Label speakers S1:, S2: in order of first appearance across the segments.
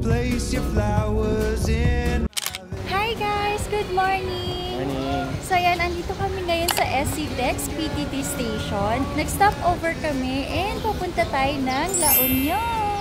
S1: place your flowers in.
S2: Hi guys! Good morning!
S3: Morning!
S2: So yan, andito kami ngayon sa SCTEX PTT Station. Nag-stop over kami and pupunta tayo ng La Union.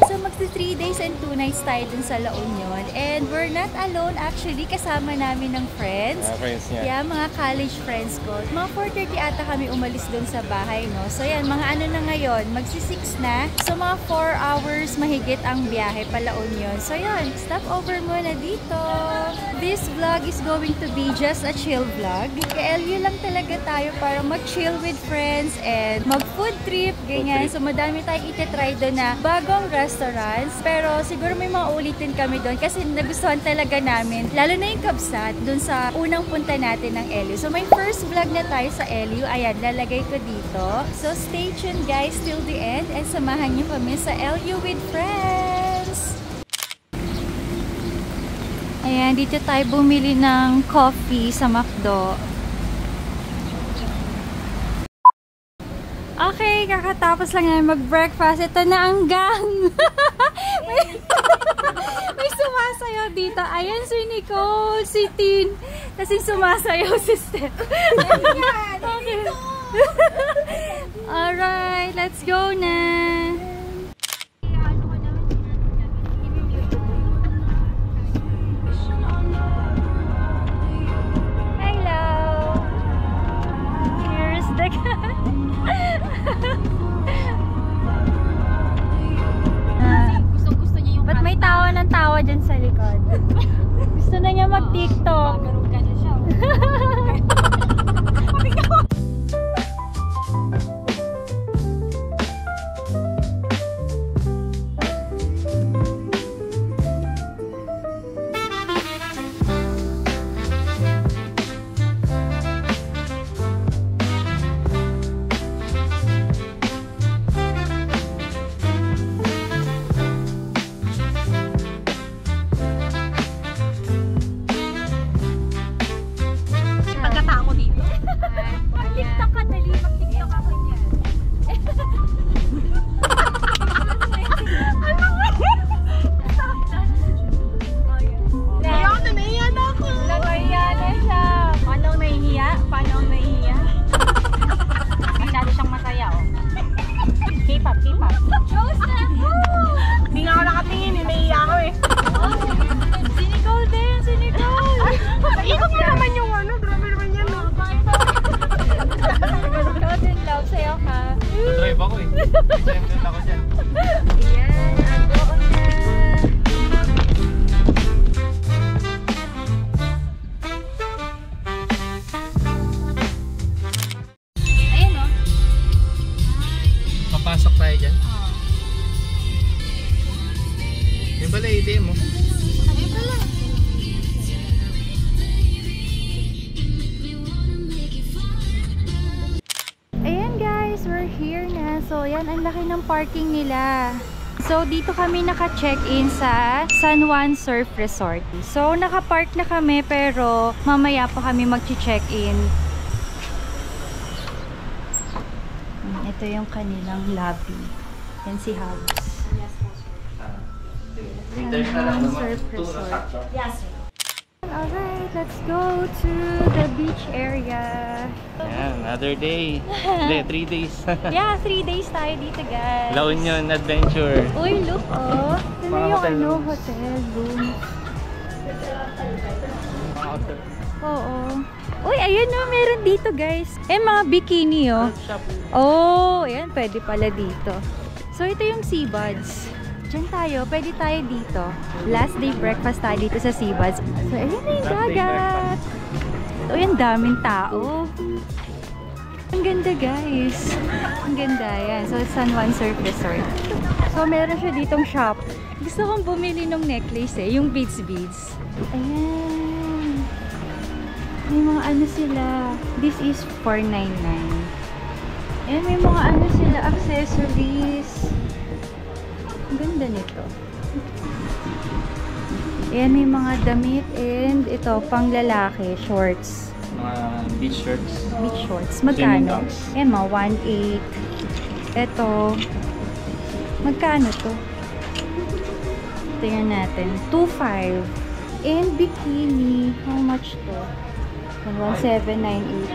S2: So magsi 3 days and 2 nights tayo dun sa La Union. And we're not alone actually, kasama namin ng friends.
S3: Friends niya.
S2: Yeah, mga college friends ko. Mga 4:30 ata kami umalis dun sa bahay, no? So yan, mga ano na ngayon, magsi 6 na. So mga 4 hours mahigit ang biyahe pa La Union. So yan, stop over muna dito. This vlog is going to be just a chill vlog. KLU lang talaga tayo para mag-chill with friends and mag-food trip, ganyan. So madami tayong itetry doon na bagong restaurants. Pero siguro may mga ulitin kami doon kasi nagustuhan talaga namin. Lalo na yung Kabsat doon sa unang punta natin ng LU. So may first vlog na tayo sa LU. Ayan, lalagay ko dito. So stay tuned guys till the end and samahan niyo kami sa LU with friends. Ayan, dito tayo bumili ng coffee sa McDo. Okay, kakatapos lang namin mag-breakfast. Ito na ang gang! may sumasayaw dito. Ayan si Nicole, si Tin. Kasi sumasayaw si Steph. Okay. Alright, let's go na! Ba't may tawa ng tawa dyan sa likod? Gusto na niya mag-TikTok. Magaruga na siya.
S3: Papasok tayo dyan? Yung pala ATM mo?
S2: Ayun pala. Ayan guys, we're here na. So yan, ang laki ng parking nila. So dito kami naka-check-in sa San Juan Surf Resort. So naka-park na kami pero mamaya pa kami mag-check-in. Ito yung kanilang lobby. Yan si House. San Juan Surf Resort. Yes, sir. Alright, let's go to the beach area.
S3: Yeah, another day. Hindi, 3 days.
S2: Yeah, 3 days tayo dito guys.
S3: La Union Adventure.
S2: Uy, look oh. Ito na yung ano, hotel room. Oo. Uy, ayun no, meron dito guys. Eh, mga bikini oh. Oh, ayan, pwede pala dito. So, ito yung Seabuds. Diyan tayo, pwede tayo dito. Last day breakfast tayo dito sa Seabuds. So, ayun na yung dagat. Uy, ang daming tao. Ang ganda guys. Ang ganda yan. So, San Juan Surf Resort. So, meron siya ditong shop. Gusto kong bumili ng necklace eh, yung beads. Ayan. May mga ano sila. This is $499. Ayan, may mga ano sila, accessories. Ang ganda nito. Ayan, may mga damit and ito, pang lalaki, shorts.
S3: Mga beach shorts.
S2: Beach shorts. Magkano? Ayan, mga 1.8. Ito. Magkano to? Tingnan natin. 2.5. And bikini. How much to? 1,798.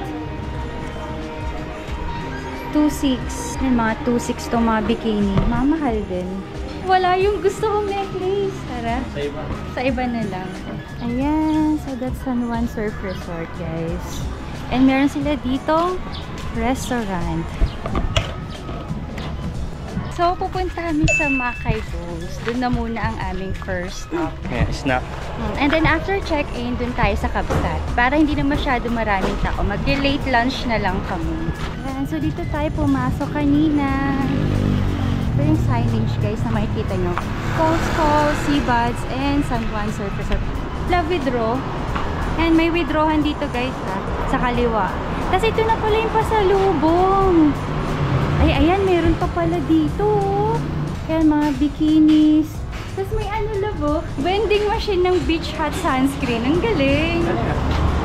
S2: 2.6. Yan, mga 2.6 to mga bikini. Mamahal din. Wala yung gusto kong necklace. Tara.
S3: Sa iba.
S2: Sa iba na lang. Ayan. So, that's San Juan Surf Resort, guys. And meron sila ditong restaurant. So, pupunta kami sa Makay Bowls. Doon na muna ang aming first stop.
S3: Yeah, snack.
S2: And then after check-in, doon tayo sa Kabsat. Para hindi na masyado maraming tao. Mag-late lunch na lang kami. Ayan, so dito tayo pumasok kanina. Ito yung signage, guys, na makikita nyo. Costco, Seabuds, and San Juan Surf Resort. Love withdraw. And may withdrawhan dito, guys, ha? Sa kaliwa. Tapos ito na pala yung pasalubong. Ay, ayan, meron pa pala dito. Ayan, mga bikinis. Tapos may ano, labo, vending machine ng Beach Hot sunscreen. Ang galing.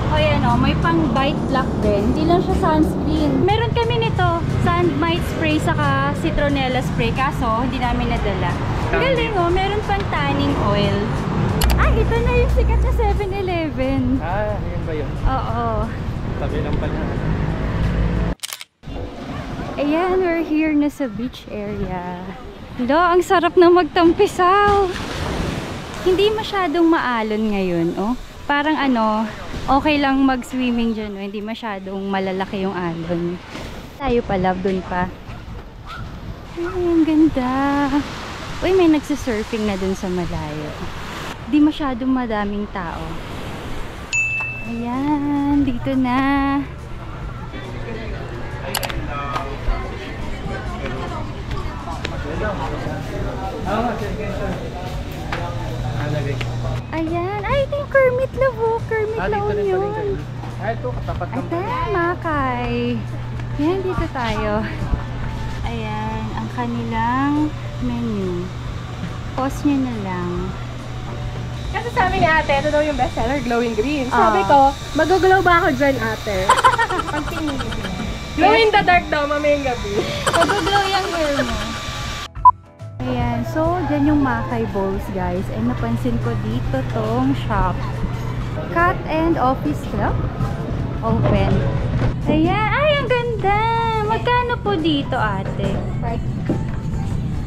S2: O, ayan, o, may pang bite block din. Hindi lang siya sunscreen. Meron kami nito, sand mite spray saka citronella spray. Kaso, hindi namin nadala. Ang galing, o, meron pang tanning oil. Ah, ito na yung sikat na 7-Eleven.
S3: Ah, yun ba yun?
S2: Oo.
S3: Tabi lang pala.
S2: Ayan, we're here na sa beach area. Hello, ang sarap na magtampisaw. Hindi masyadong maalon ngayon, oh. Parang ano, okay lang mag-swimming dyan, oh. Hindi masyadong malalaki yung alon. Tayo pa, love, dun pa. Ay, ang ganda. Uy, may nagsisurfing na dun sa malayo. Hindi masyadong madaming tao. Ayan, dito na. Ayan. Ay, ito yung Kermit Lavo. Kermit Lavo yun.
S3: Ah, ito, katapat lang.
S2: Ayan, Makay. Ayan, dito tayo. Ayan, ang kanilang menu. Pause nyo na lang.
S4: Kasi sabi ni ate, ito daw yung bestseller, glowing green. Sabi ko, mag-glow ba ako dyan, ate? Pagtingin ko. Glow in the dark daw, mamayang gabi.
S2: Pag-glow yung hair mo. Ayan, so dyan yung Makay Bowls, guys. And napansin ko dito tong shop. Cat and Office Club. Open. Ayan, ay, ang ganda! Magkano po dito, ate?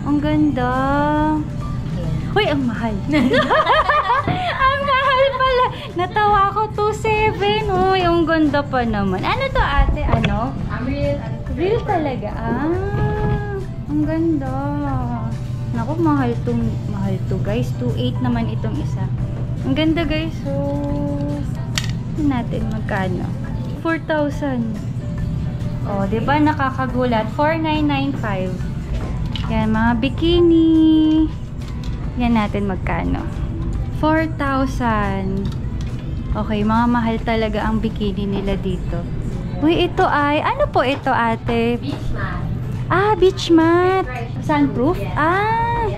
S2: Ang ganda. Uy, ang mahal. Ang mahal pala. Natawa ko, 2.7. Uy, ang ganda pa naman. Ano to, ate? Ano? Real talaga. Ah, ang ganda. Naku, mahal to, guys. 2.8 naman itong isa. Ang ganda, guys. So, natin magkano? 4,000. Oh, 'di ba nakakagulat? 4,995. Yan, mga bikini. Yan natin magkano? 4,000. Okay, mga mahal talaga ang bikini nila dito. Uy, ito ay, ano po ito, ate?
S4: Beach mat.
S2: Ah, beach mat. Sunproof? Ah,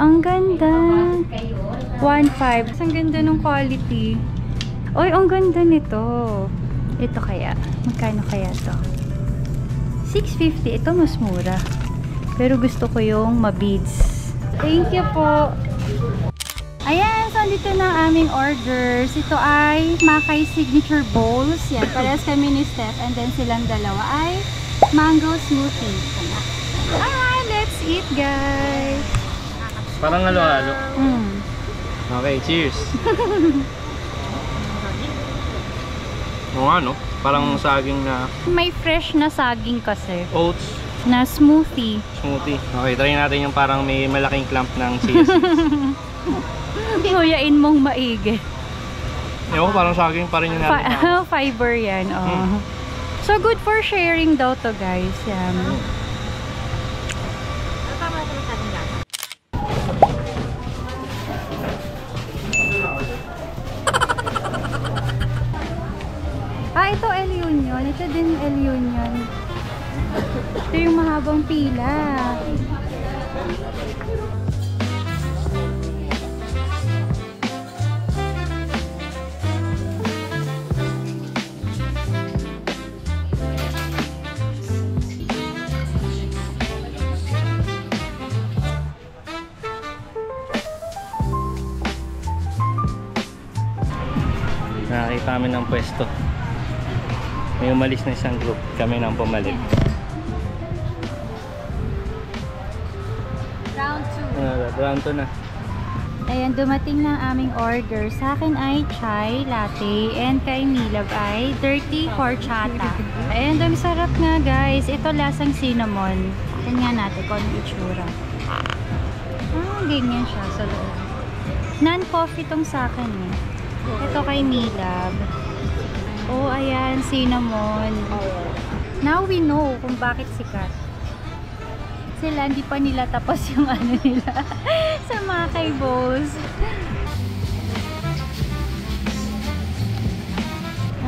S2: ang ganda. 1.5. Ang ganda ng quality. Uy, ang ganda nito. Ito kaya. Magkano kaya to? 650. Ito mas mura. Pero gusto ko yung mabeads. Thank you po. Ayan, so dito na ang aming orders. Ito ay Makay Signature Bowls. Yan, parehas kami ni Steph. And then silang dalawa ay mango smoothie. Alright, let's eat, guys.
S3: Parang halo-halo. Okay, cheers. Oo nga, no? Parang saging na
S2: May fresh na saging kasi.
S3: oats
S2: Na smoothie.
S3: smoothie. Okay, try natin yung parang may malaking clump ng chia seeds.
S2: Huyain mong maigi.
S3: Ewan ko, parang saging pa rin yung natin.
S2: Fiber yan, oh. So, good for sharing daw to, guys. Yan. Ah, ito El Union. Ito din El Union. Ito yung mahabang pila.
S3: nakita kami ng pwesto. May umalis na isang group, kami nang pumalit.
S2: Round 2.
S3: Round 2 na.
S2: Ayan, dumating na ang aming order. Sa akin ay chai latte and kay Milab ay dirty horchata. Ayan, dami sarap nga guys. Ito lasang cinnamon. Tingnan natin kung ano itsura. Ganyan siya sa loob. Non-coffee tong sa akin eh. Ito kay Milab. Oh, ayan, cinnamon. Now we know kung bakit sikat. Sila, hindi pa nila tapos yung ano nila sa mga kay Boss.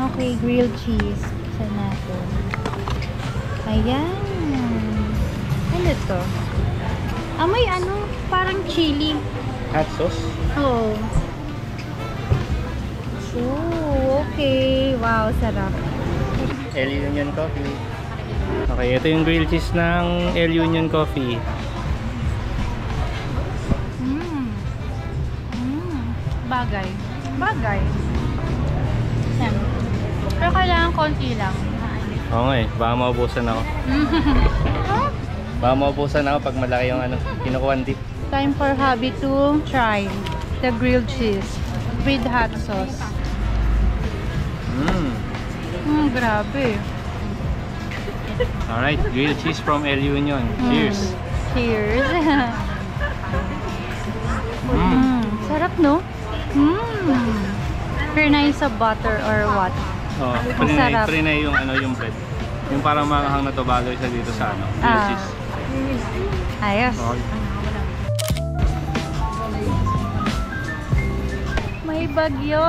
S2: Okay, grilled cheese. Saan natin? Ayan. Ano to? Amoy ano? Parang chili.
S3: Hot sauce?
S2: Oh. Oh, okay. Wow, sarap.
S3: El Union Coffee. Okay, ito yung grilled cheese ng El Union Coffee.
S2: Bagay. Bagay. Yan. Pero kailangan konti lang.
S3: Oo nga eh, baka maubusan ako. Baka maubusan ako pag malaki yung ano, kinukuhan dip.
S2: Time for hubby to try the grilled cheese with hot sauce. Grabe.
S3: Alright, grilled cheese from El Union. Cheers!
S2: Cheers! Sarap, no? Pernay sa butter or what?
S3: Oh,
S2: Sarap.
S3: prinay yung ano, yung bread. Yung parang makahang na tobalo isa dito sa ano, grilled cheese.
S2: Ayos.
S3: Okay.
S2: May bagyo.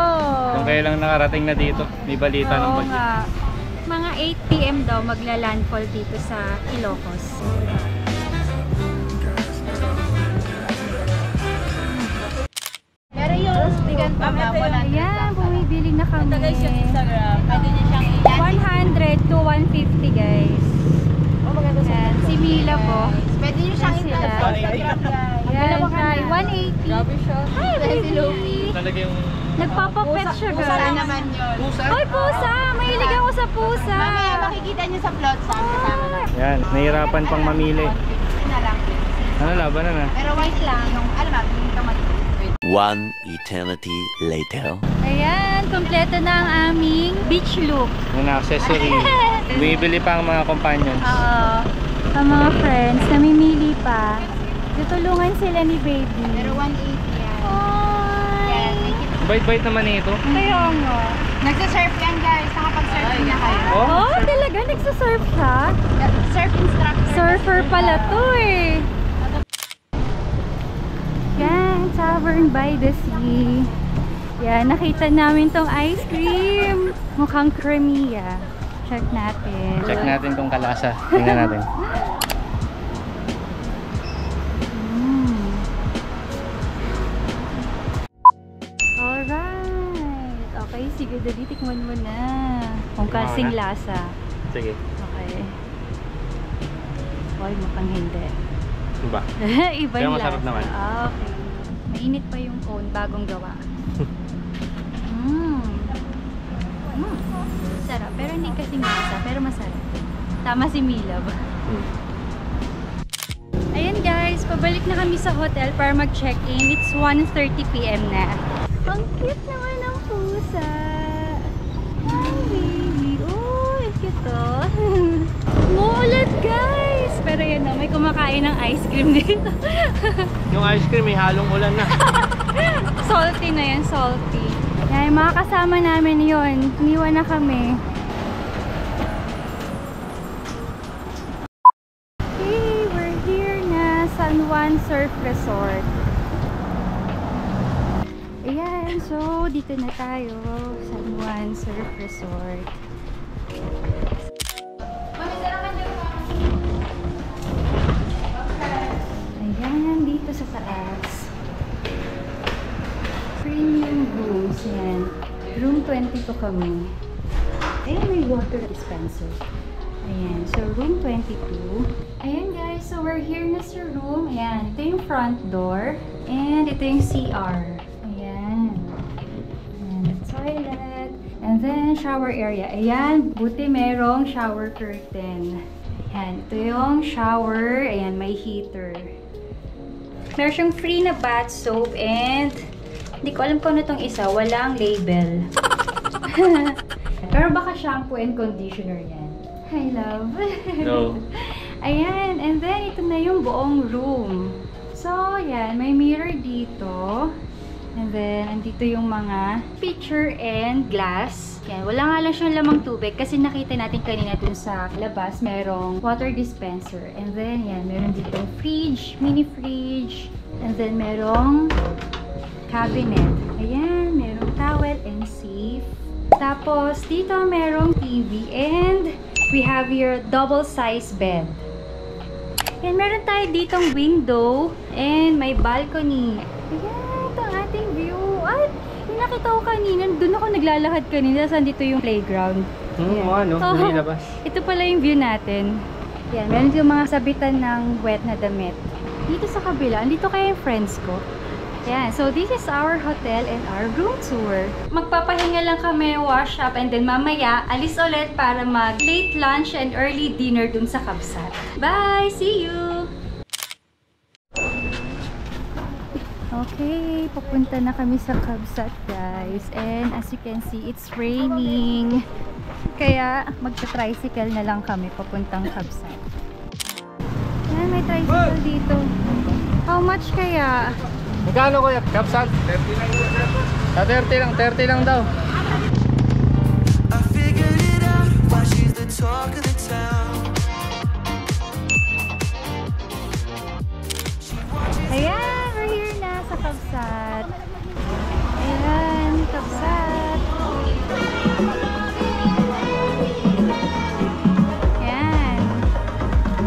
S3: Kung kayo lang nakarating na dito, may balita ng
S2: Oo
S3: bagyo.
S2: nga. Mga 8 PM daw magla-landfall dito sa Ilocos.
S4: Pero yung stigan pa
S2: Ayan, bumibili na kami.
S4: Ito guys yung Instagram. Pwede niyo siyang i-like.
S2: 100 to 150 guys.
S4: Oh, maganda sa
S2: Ayan, si Mila po.
S4: Pwede niyo siyang
S2: Sila.
S4: i-like.
S2: Ayan, try. 180.
S4: Grabe siya.
S2: Hi, baby.
S3: Talaga yung
S2: Nagpapapet siya,
S4: Pusa
S2: guys.
S4: naman yun.
S3: pusa.
S2: Ay, pusa! Mahilig ako sa pusa.
S4: Mamaya makikita niyo sa plot saan kasama na.
S3: Yan, nahirapan pang mamili.
S4: Yun na lang.
S3: Ano, laban na.
S4: Pero white lang. Yung, alam mo, yung kamay.
S5: One eternity later.
S2: Ayan, kompleto na ang aming beach look.
S3: Yung accessory. Bibili pa ang mga companions.
S2: Oo. Ang mga friends, namimili pa. Tutulungan sila ni baby.
S4: Pero 180 yan.
S2: Ay!
S4: Yan.
S3: Bait-bait naman ito.
S2: Kaya nga.
S4: Nagsa-surf yan guys. Nakapag-surfing na kayo.
S2: Oh, talaga? Nagsasurf ka?
S4: Surf instructor.
S2: Surfer pala to eh. Yan, Tavern by the Sea. Yan, nakita namin tong ice cream. Mukhang creamy ah. Check natin.
S3: Check natin kung kalasa. Tingnan natin.
S2: Alright. Okay, sige, dali, tikman mo na. Kung kasing lasa.
S3: Sige.
S2: Okay. Oy, mukhang hindi.
S3: Diba?
S2: Iba
S3: Pero
S2: yung
S3: masarap
S2: lasa.
S3: naman.
S2: Ah, okay. Mainit pa yung cone, bagong gawa. Sarap, pero hindi kasing lasa, pero masarap. Tama si Milab. Ayan guys, pabalik na kami sa hotel para mag-check-in. It's 1:30 PM na. Ang cute naman ng pusa. Hi baby. Oh, ang cute oh. Umuulat guys. Pero yun na, may kumakain ng ice cream dito.
S3: Yung ice cream may halong ulan na.
S2: Salty na yan, salty. Yan, mga kasama namin yun. Iniwan na kami. Okay, we're here na San Juan Surf Resort. Ayan, so dito na tayo. San Juan Surf Resort. Ayan, dito sa taas. Premium rooms yan. Room 22 kami. Ayan, may water dispenser. Ayan, so room 22. Ayan guys, so we're here na sa room. Ayan, ito yung front door. And ito yung CR. Ayan. Ayan, the toilet. And then, shower area. Ayan, buti merong shower curtain. Ayan, ito yung shower. Ayan, may heater. Meron siyang free na bath soap and hindi ko alam kung ano itong isa. Walang label. Pero baka shampoo and conditioner yan. Hi, love.
S3: No.
S2: Ayan, and then ito na yung buong room. So, ayan, may mirror dito. And then, andito yung mga picture and glass. Yan, wala nga lang siyang lamang tubig kasi nakita natin kanina dun sa labas, merong water dispenser. And then, yan, meron dito fridge, mini fridge. And then, merong cabinet. Ayan, merong towel and safe. Tapos, dito merong TV and we have your double size bed. And meron tayo ditong window and may balcony. Ayan. Ang ating view. At yung nakita ko kanina, doon ako naglalakad kanina. Saan dito yung playground?
S3: Ano? Hindi labas.
S2: Ito pala yung view natin. Yan, meron yung mga sabitan ng wet na damit. Dito sa kabila, andito kayo yung friends ko. Yan, so this is our hotel and our room tour. Magpapahinga lang kami, wash up, and then mamaya, alis ulit para mag late lunch and early dinner dun sa Kabsat. Bye! See you! Okay, papunta na kami sa Kabsat, guys. And as you can see, it's raining. Kaya magta-tricycle na lang kami papuntang Kabsat. Yan, may tricycle dito. How much kaya?
S3: Magkano kuya? Kabsat? 30 lang. 30 lang daw.
S1: I figured it out why she's the talk of the town.
S2: Ayan, we're here na sa Kabsat. Ayan, Kabsat. Ayan.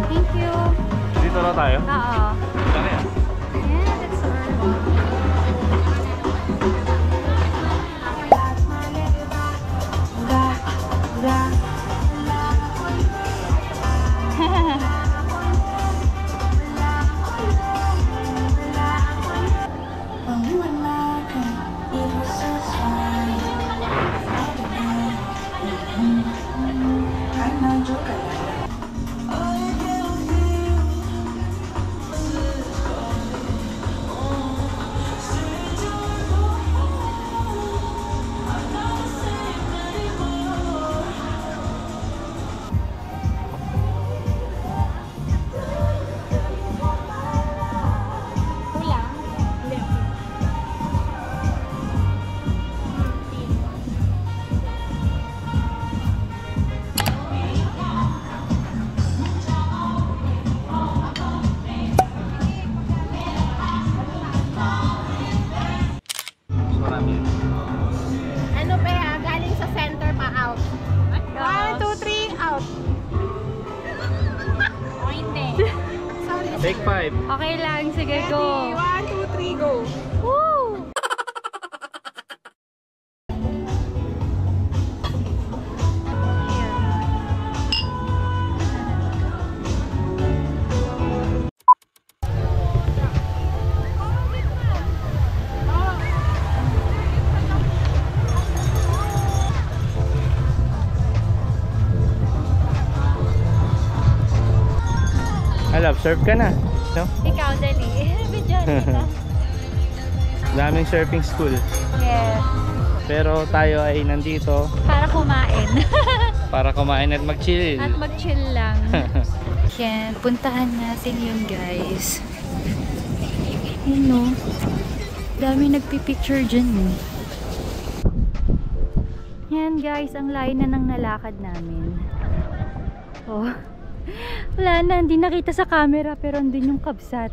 S2: Thank you.
S3: Dito na tayo?
S2: Oo.
S3: Laki ah.
S2: Ayan, that's our
S4: Ano pa galing sa center pa out. 1, 2, 3, out. O hindi. Sorry.
S3: Take 5.
S2: Okay lang, sige, go.
S4: 1, 2, 3, go.
S2: Woo!
S3: Love, surf ka na. No?
S2: Ikaw, dali. Video kita.
S3: Daming surfing school.
S2: Yes.
S3: Pero tayo ay nandito
S2: Para kumain.
S3: para kumain at mag-chill.
S2: At mag-chill lang. Yan, puntahan natin yun, guys. Yun, no? Dami nagpipicture dyan, eh. Yan, guys, ang layo na ng nalakad namin. Oh. Wala na, hindi nakita sa camera pero andun yung Kabsat.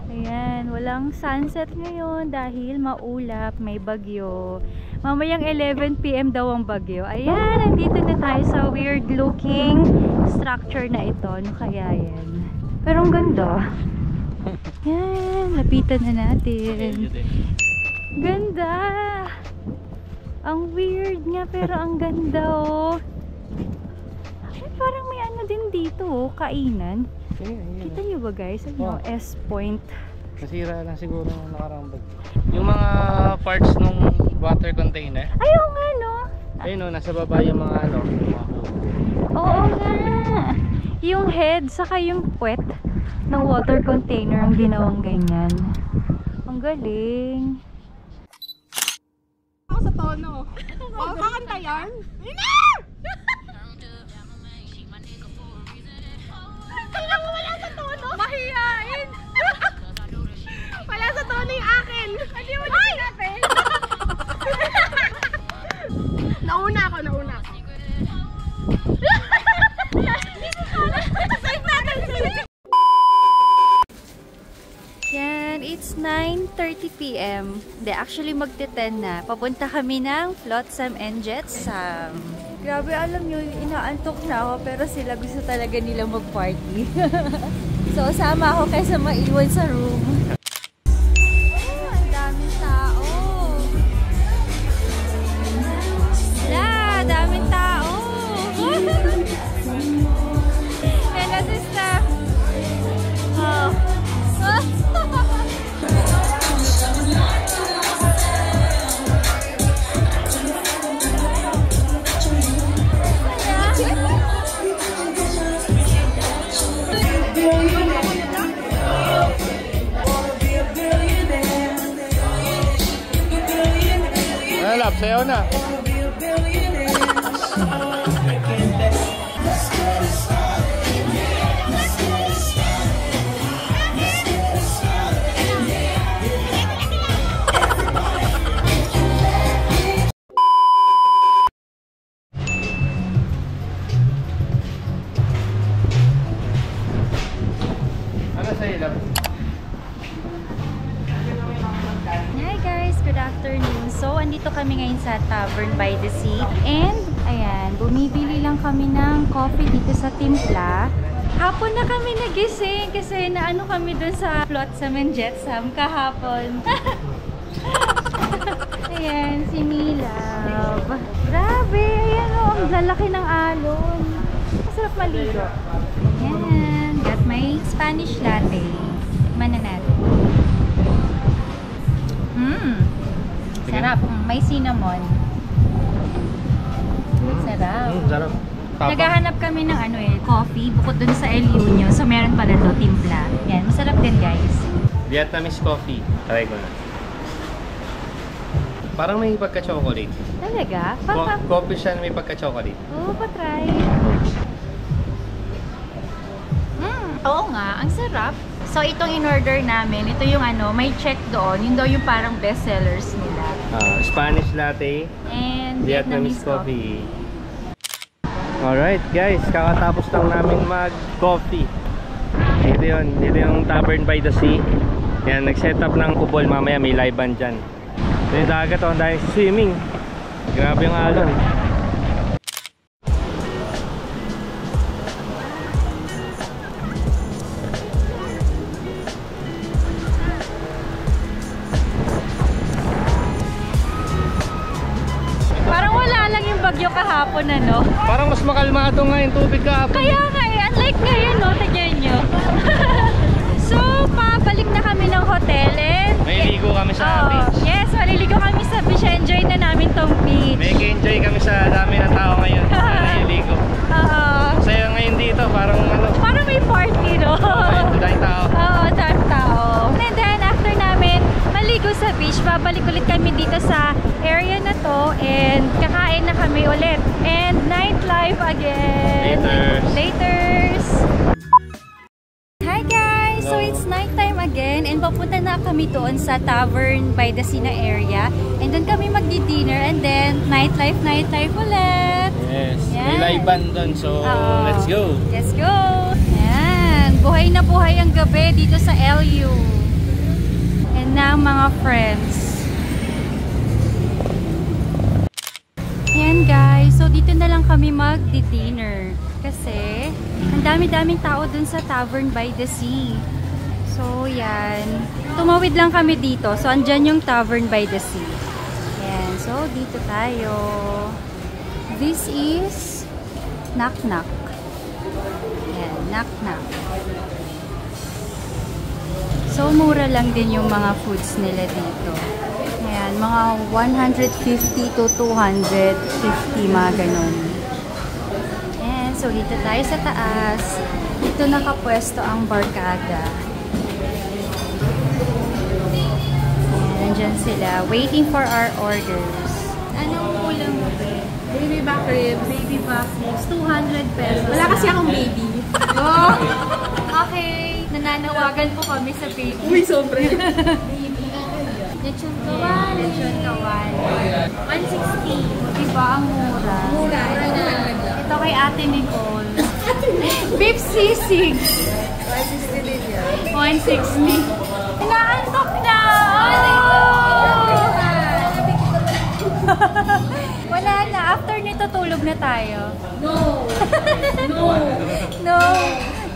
S2: Ayan, walang sunset ngayon dahil maulap, may bagyo. Mamayang 11 PM daw ang bagyo. Ayan, nandito na tayo sa weird looking structure na ito. Ano kaya yan? Pero ang ganda. Yan, lapitan na natin. Ganda! Ang weird nga pero ang ganda, oh. Parang may ano din dito, oh, kainan. Kita nyo ba, guys? Ano, S-point.
S3: Nasira lang siguro ng nakarang bag. Yung mga parts nung water container.
S2: Ayaw nga, no?
S3: Ayun o, nasa baba yung mga ano.
S2: Oo nga. Yung head, saka yung puwet ng water container ang ginawang ganyan. Ang galing.
S4: Ako sa tono. Oh, kakanta yan? Kailan ko wala sa tono? Mahihain! Wala sa tono yung akin! Hindi mo na sinabi! Nauna ako.
S2: Yan, it's 9:30 PM. Hindi, actually magte-10 na. Papunta kami ng Flotsam and Jetsam. Grabe, alam nyo, inaantok na ako pero sila gusto talaga nila mag-party. So, sama ako kaysa maiwan sa room. Oh, ang daming tao. Daming tao. Hello, sister. Oh.
S3: Lap, sayaw na. Ano sa'yo, lap?
S2: Hi guys, good afternoon. So, andito kami ngayon sa Tavern by the Sea. And, ayan, bumibili lang kami ng coffee dito sa Timpla. Hapon na kami nagising kasi naano kami dun sa Flotsam and Jetsam kahapon. Ayan, si Milab. Grabe, ayan o, ang lalaki ng alon. Masarap maligo. Ayan, got my Spanish latte. Mana natin. Sarap. May cinnamon. Sarap.
S3: Sarap.
S2: Naghahanap kami ng coffee bukod dun sa El Union. So meron pala to, Timpla. Yan, masarap din guys.
S3: Vietnamese coffee. Try ko na. Parang may pagka-chocolate.
S2: Talaga?
S3: Coffee siya na may pagka-chocolate.
S2: Oo, pa-try. Oo nga, ang sarap. So itong in-order namin, ito yung may check doon. Yun daw yung parang best sellers nila.
S3: Spanish latte.
S2: And
S3: Vietnamese coffee. Alright guys, kakatapos lang namin mag-coffee. Dito yun, dito yung Tavern by the Sea. Yan, nag-set up ng kubol, mamaya may live band dyan. Ito yung dagat dahil swimming. Grabe yung alon.
S2: Bagyo kahapon
S3: Parang mas makalmado nga yung tubig kahapon.
S2: Kaya nga unlike ngayon tignan nyo. So, pabalik na kami ng hotel and
S3: Maliligo kami sa beach.
S2: Yes, maliligo kami sa beach. Enjoy na namin tong beach.
S3: Enjoy kami sa dami ng tao ngayon. Maliligo. Saya ngayon dito, parang
S2: parang may party, no?
S3: Daming tao.
S2: Daming tao. And then, after namin maligo sa beach, babalik ulit kami dito sa area na to and kakain na kami ulit. And nightlife again. Laters. Hi guys! So it's nighttime again and papunta na kami doon sa Tavern by the Sea area. And doon kami magdi-dinner and then nightlife ulit.
S3: Yes.
S2: Yan.
S3: May live band doon, so let's go.
S2: Let's go! Yan. Buhay na buhay ang gabi dito sa LU. And ng mga friends. Yan guys, so dito na lang kami magdi-dinner kasi ang dami-daming tao dun sa Tavern by the Sea. So yan, tumawid lang kami dito. So andyan yung Tavern by the Sea. Yan, so dito tayo. This is Knock Knock. Yan, Knock Knock. So mura lang din yung mga foods nila dito. Ayan, mga 150 to 250, mga ganun. And so, dito tayo sa taas. Dito nakapwesto ang barkada. Ayan, nandyan sila. Waiting for our orders. Anong kulang mo?
S4: Baby back ribs.
S2: Baby back ribs. 200 pesos.
S4: Wala kasi akong baby.
S2: Oh, okay. Nananawagan po kami sa baby.
S4: Uy, sobre.
S2: Lechon kawali. Lechon kawali. 160. Diba? Ang mura.
S4: Mura.
S2: Ito kay Ate Nicole. Beef sisig.
S4: 160 din yan.
S2: 160. Inaantok na! Wala na. After nito, tulog na tayo.
S4: No. No.
S2: No.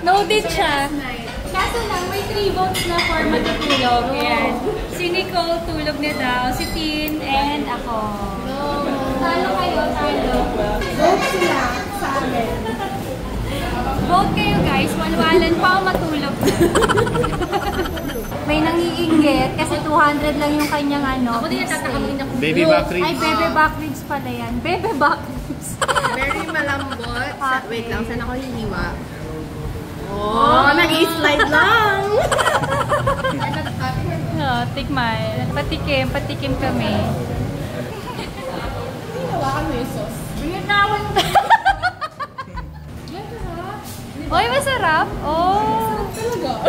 S2: No din siya. Kaso lang, may 3 votes na for matutulog. Ayan. Si Nicole tulog na daw. Si Tin and ako.
S4: No.
S2: Talo kayo, talo.
S4: Vote sila sa amin.
S2: Vote kayo guys. Walwalan pa o matulog. May nangiinggit kasi 200 lang yung kanyang ano.
S4: Ako din natatakamin ako.
S3: Baby back ribs.
S2: Ay, bebe back ribs pala yan. Bebe back ribs.
S4: Very malambot.
S2: Okay.
S4: Wait lang, saan ako hihiwa? Oh, nag-i-slide lang.
S2: No, tikman. Patikim kami.
S4: Hawakan mo yung sauce.
S2: Binitawan mo. Oy, masarap. Oh.
S4: Talaga?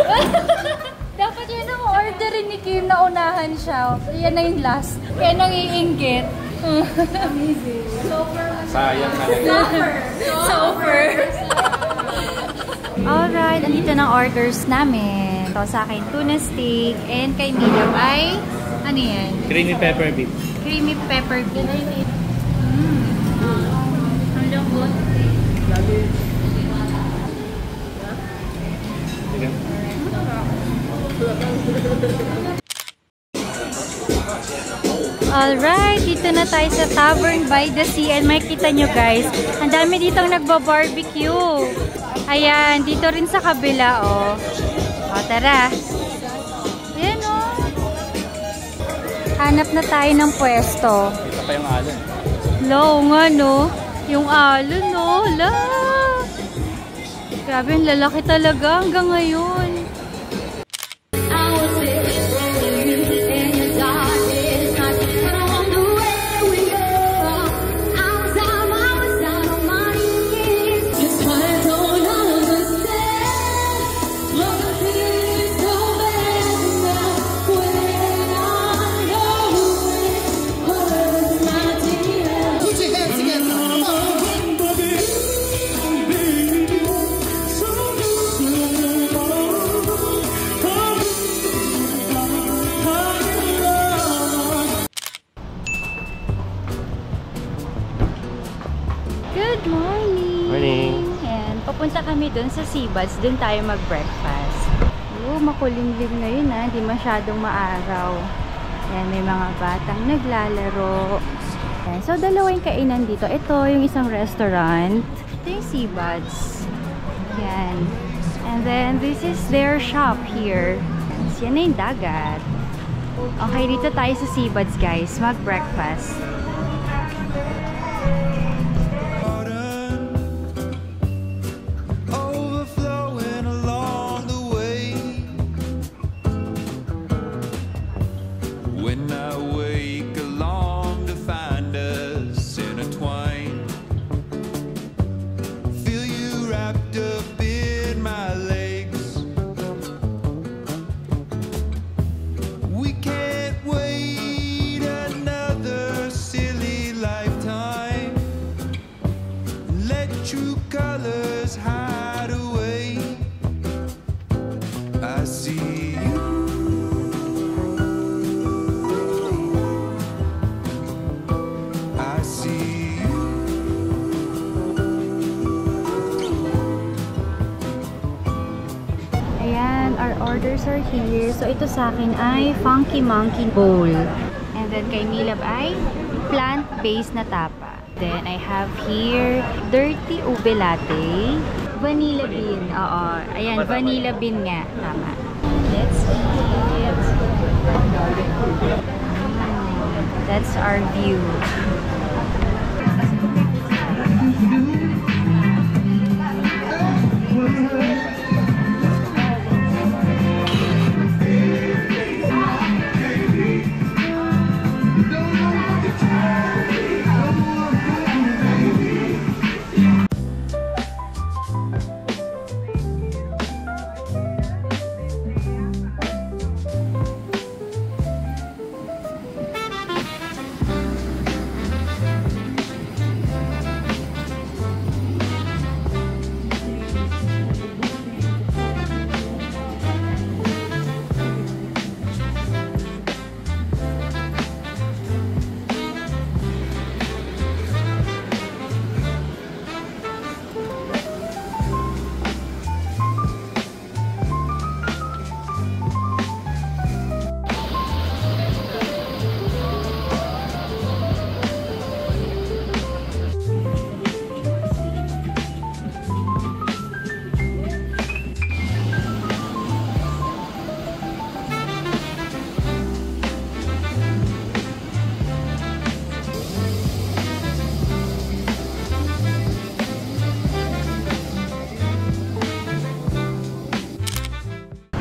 S2: Dapat yun ang orderin ni Kim na unahan siya. Yan na yung last. Kaya nangiinggit.
S4: Amazing.
S3: Sayang na.
S2: Super. Alright, andito ng orders namin. Ito sa akin, tuna steak. And kay Mila ay, ano yan?
S3: Creamy pepper beef.
S2: Creamy pepper beef. Ang lambot.
S3: Sige.
S2: Alright, dito na tayo sa Tavern by the Sea. And makikita nyo guys, ang dami ditong nagba-barbecue. Ayan, dito rin sa kabila, oh. O, tara. Ayan, oh. Hanap na tayo ng pwesto.
S3: Ito pa yung alon.
S2: Low nga, no? Yung alon, no? La! Grabe, ang lalaki talaga hanggang ngayon. Good morning!
S3: Morning!
S2: And papunta kami dun sa Seabuds. Dun tayo mag-breakfast. Makulimlim ngayon ha. Di masyadong maaraw. Ayan, may mga batang naglalaro. Ayan, so, dalawa yung kainan dito. Ito yung isang restaurant. Ito yung Seabuds. Ayan. And then, this is their shop here. Yan na yung dagat. Okay, dito tayo sa Seabuds, guys. Mag-breakfast.
S1: Overflowing along the way. When I wake along to find us intertwined, feel you wrapped up in my legs. We can't wait another silly lifetime. Let true colors hide away. I see you. I see you.
S2: Ayan, our orders are here. So, ito sa akin ay Funky Monkey Bowl. And then, kay Milab ay plant-based na tapa. Then, I have here Dirty Ube Latte. Vanilla bean. Oo. Ayan, vanilla bean nga. Tama. Let's eat. Here's our view.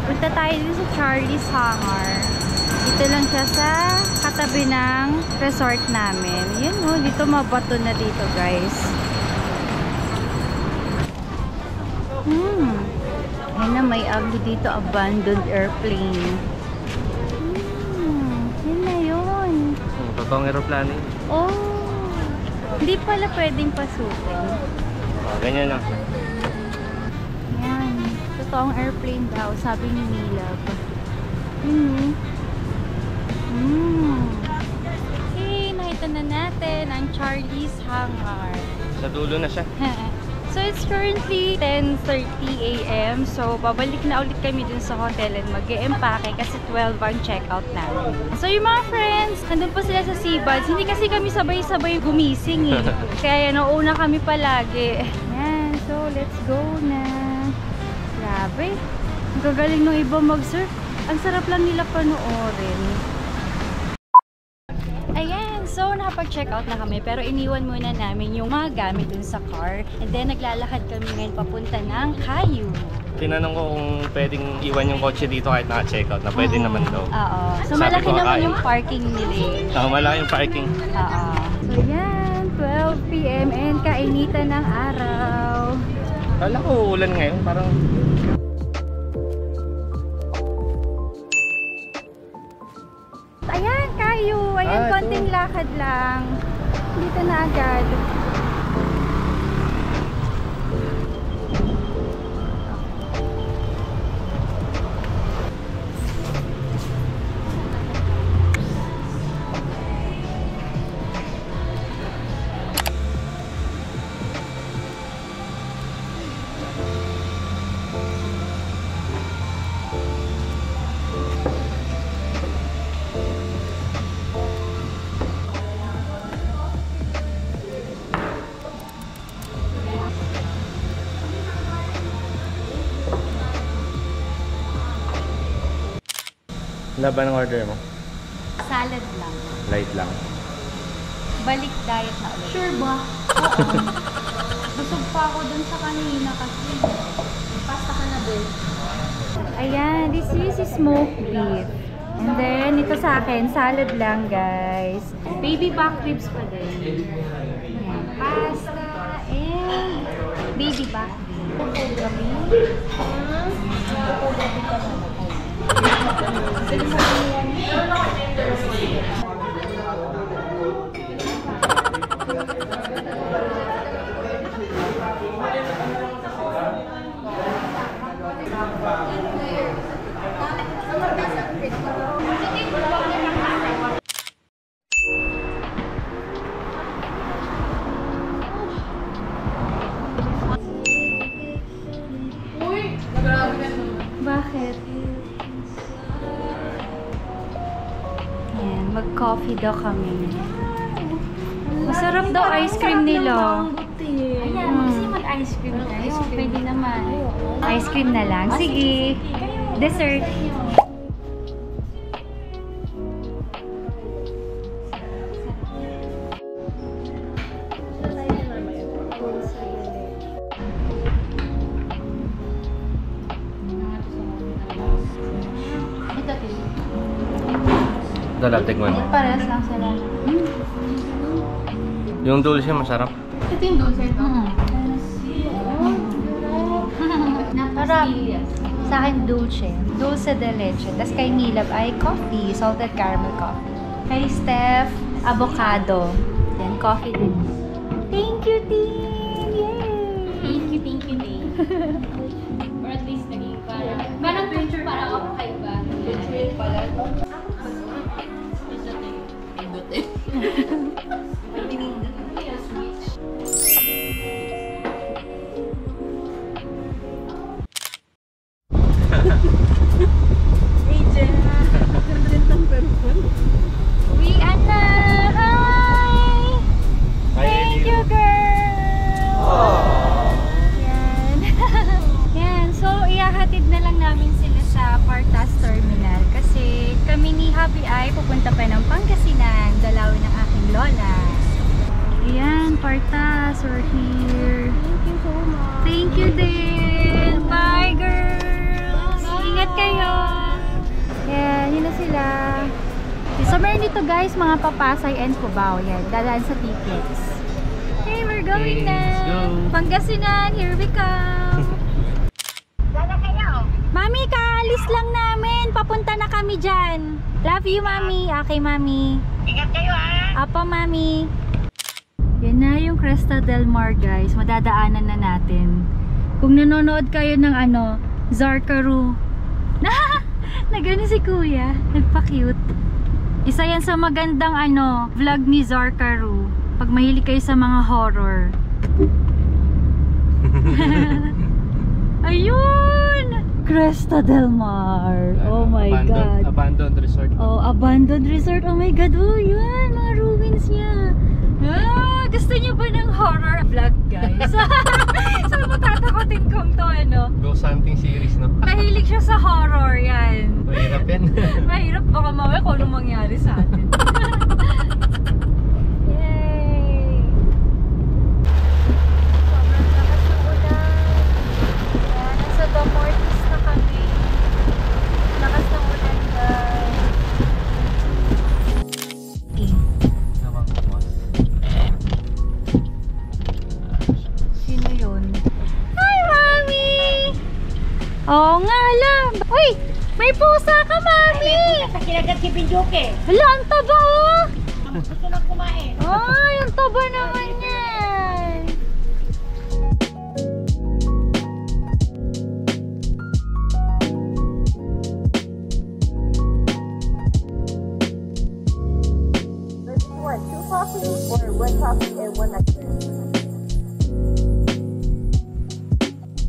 S2: Punta tayo dito sa Charlie's Hangar. Dito lang siya sa katabi ng resort namin. Yun o, dito mabato na dito guys. Ayun na, may agdo dito, abandoned airplane. Yun na yun.
S3: Totoong aeroplano yun.
S2: Oh, hindi pala pwedeng pasukin.
S3: Ganyan lang.
S2: Yan. Totoong airplane daw, sabi ni Milab. Okay, nakita na natin ang Charlie's Hangar.
S3: Sa dulo na siya.
S2: So it's currently 10:30 AM. So babalik na ulit kami dun sa hotel and mag-e-empake kasi 12 ang checkout namin. So yung mga friends, nandun pa sila sa Seabuds. Hindi kasi kami sabay-sabay gumising eh. Kaya nauna kami palagi. Yan, so let's go na. Grabe. Ang gagaling ng iba mag-surf. Ang sarap lang nila panoorin. Ayan, so nakapag-check out na kami pero iniwan muna namin yung mga gamit dun sa car. And then naglalakad kami ngayon papunta ng Kayu.
S3: Tinanong ko kung pwedeng iwan yung kotse dito kahit naka-check out na pwede naman daw.
S2: Oo. So
S3: Sabi
S2: malaki
S3: ko,
S2: naman
S3: kaya.
S2: yung parking nila eh.
S3: Oo, malaki yung parking.
S2: Oo. So yan, 12 PM and kainitan ng araw.
S3: Kala ko ulan ngayon, parang...
S2: Ayan, Kayu. Ayan, konting lakad lang. Dito na agad.
S3: Ano ba ng order mo?
S2: Salad lang.
S3: Light lang.
S2: Balik diet na ulit. Sure ba? Oo. Busog pa ako dun sa kanina kasi. Pasta ka na din. Ayan, this is smoked beef. And then, ito sa akin, salad lang guys. Baby back ribs pa din. Ayan, pasta and baby back ribs. Gabi. Gabi ka na. Bakit? Ayan, mag-coffee daw kami. Masarap daw ice cream nila. Ayan, gusto niyo mag-ice cream guys? Pwede naman. Ice cream na lang. Sige. Dessert.
S3: Dala, tikman.
S2: Pares lang sila.
S3: Yung dulce masarap.
S4: Ito yung dulce ito.
S2: Sarap. Sa akin, dulce. Dulce de leche. Tapos kay Milab ay coffee. Salted caramel coffee. Kay Steph, avocado. Then coffee din. Thank you, Tin! Yay!
S4: Thank you, Dave. Or at least naging parang picture para ako kay ba? Picture pala.
S2: Uwian na! Hi! Thank you, girl! Yan. Yan. So, ihahatid na lang namin sila sa Partas Terminal kasi kami ni Happy ay pupunta pa ng Pangasinan, dalawin ng aking lola. Ayan, Partas, we're here.
S4: Thank you so much.
S2: Thank you din! Bye, girls! Ingat kayo! Yan, yun na sila. So, meron dito guys, mga Papasay and Cubao. Yan, dadaan sa tickets. Hey, we're going
S3: Okay,
S2: na!
S3: let's go.
S2: Pangasinan, here we come! Mami, kaalis lang namin. Papunta na kami dyan. Love you, Mami. Okay, Mami. Ingat kayo, ha? Apa, Mami. Yan na yung Cresta Del Mar, guys. Madadaanan na natin. Kung nanonood kayo ng Zarkaru. Nagano si Kuya. Nagpa-cute. Isa yan sa magandang vlog ni Zarkaru. Pag mahilig kayo sa mga horror. Ayun! Cresta Del Mar. Oh my God.
S3: Abandoned resort.
S2: Oh, abandoned resort. Oh my God. Oh, yun. Mga ruins niya. Ah, gusto niyo ba ng horror vlog, guys? Saan mo tatakotin kong to,
S3: Ghost hunting series, no?
S2: Mahilig siya sa horror, yan.
S3: Mahirap yan.
S2: Mahirap. Baka mamaya kung anong mangyari sa atin. Yay! Sobrang lakas ng ulan. Ayan, nasa Damortis na kami. Lakas ng ulan, guys. Sino yun? Hi, Mami! Oo nga lang. Uy! May pusa ka, Mami!
S6: Kinagat si Pinjuke.
S2: Hala, ang taba, oh!
S6: Gusto lang kumain.
S2: Ay, ang taba naman yan!
S6: What? 2 coffees or 1 coffee and 1 ice cream?